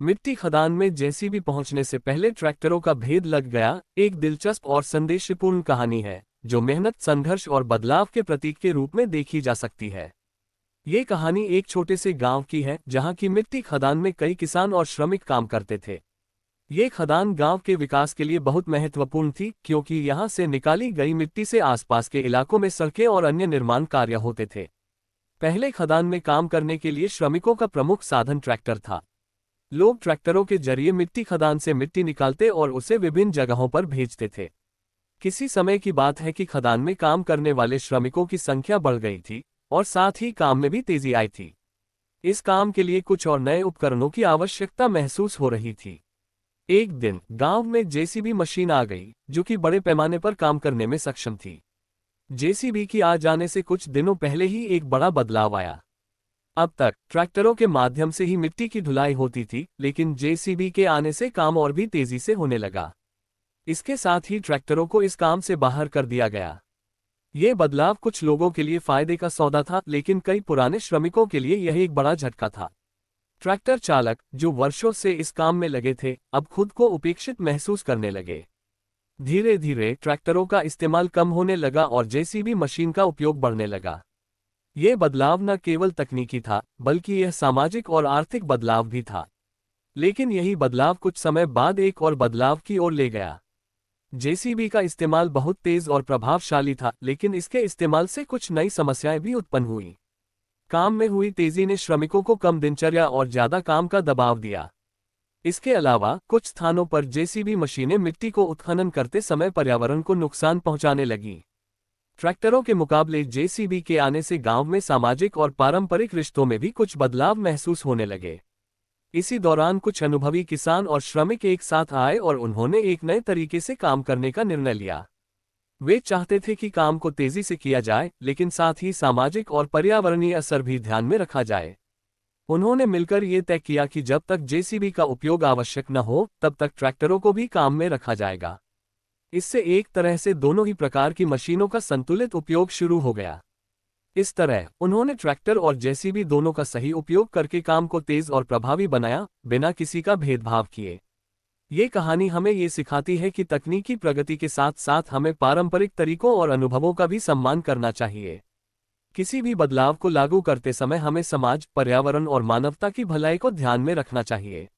मिट्टी खदान में जेसीबी पहुंचने से पहले ट्रैक्टरों का भेद लग गया, एक दिलचस्प और संदेशपूर्ण कहानी है जो मेहनत, संघर्ष और बदलाव के प्रतीक के रूप में देखी जा सकती है। ये कहानी एक छोटे से गांव की है जहां की मिट्टी खदान में कई किसान और श्रमिक काम करते थे। ये खदान गांव के विकास के लिए बहुत महत्वपूर्ण थी क्योंकि यहां से निकाली गई मिट्टी से आसपास के इलाकों में सड़कें और अन्य निर्माण कार्य होते थे। पहले खदान में काम करने के लिए श्रमिकों का प्रमुख साधन ट्रैक्टर था। लोग ट्रैक्टरों के जरिए मिट्टी खदान से मिट्टी निकालते और उसे विभिन्न जगहों पर भेजते थे। किसी समय की बात है कि खदान में काम करने वाले श्रमिकों की संख्या बढ़ गई थी और साथ ही काम में भी तेजी आई थी। इस काम के लिए कुछ और नए उपकरणों की आवश्यकता महसूस हो रही थी। एक दिन गांव में जेसीबी मशीन आ गई जो कि बड़े पैमाने पर काम करने में सक्षम थी। जेसीबी की आ जाने से कुछ दिनों पहले ही एक बड़ा बदलाव आया। अब तक ट्रैक्टरों के माध्यम से ही मिट्टी की धुलाई होती थी, लेकिन जेसीबी के आने से काम और भी तेजी से होने लगा। इसके साथ ही ट्रैक्टरों को इस काम से बाहर कर दिया गया। ये बदलाव कुछ लोगों के लिए फायदे का सौदा था, लेकिन कई पुराने श्रमिकों के लिए यह एक बड़ा झटका था। ट्रैक्टर चालक जो वर्षों से इस काम में लगे थे, अब खुद को उपेक्षित महसूस करने लगे। धीरे धीरे ट्रैक्टरों का इस्तेमाल कम होने लगा और जेसीबी मशीन का उपयोग बढ़ने लगा। ये बदलाव न केवल तकनीकी था, बल्कि यह सामाजिक और आर्थिक बदलाव भी था। लेकिन यही बदलाव कुछ समय बाद एक और बदलाव की ओर ले गया। जेसीबी का इस्तेमाल बहुत तेज और प्रभावशाली था, लेकिन इसके इस्तेमाल से कुछ नई समस्याएं भी उत्पन्न हुई। काम में हुई तेजी ने श्रमिकों को कम दिनचर्या और ज्यादा काम का दबाव दिया। इसके अलावा कुछ स्थानों पर जेसीबी मशीनें मिट्टी को उत्खनन करते समय पर्यावरण को नुकसान पहुंचाने लगीं। ट्रैक्टरों के मुकाबले जेसीबी के आने से गांव में सामाजिक और पारंपरिक रिश्तों में भी कुछ बदलाव महसूस होने लगे। इसी दौरान कुछ अनुभवी किसान और श्रमिक एक साथ आए और उन्होंने एक नए तरीके से काम करने का निर्णय लिया। वे चाहते थे कि काम को तेजी से किया जाए, लेकिन साथ ही सामाजिक और पर्यावरणीय असर भी ध्यान में रखा जाए। उन्होंने मिलकर ये तय किया कि जब तक जेसीबी का उपयोग आवश्यक न हो, तब तक ट्रैक्टरों को भी काम में रखा जाएगा। इससे एक तरह से दोनों ही प्रकार की मशीनों का संतुलित उपयोग शुरू हो गया। इस तरह उन्होंने ट्रैक्टर और जेसीबी दोनों का सही उपयोग करके काम को तेज और प्रभावी बनाया, बिना किसी का भेदभाव किए। ये कहानी हमें ये सिखाती है कि तकनीकी प्रगति के साथ साथ हमें पारंपरिक तरीकों और अनुभवों का भी सम्मान करना चाहिए। किसी भी बदलाव को लागू करते समय हमें समाज, पर्यावरण और मानवता की भलाई को ध्यान में रखना चाहिए।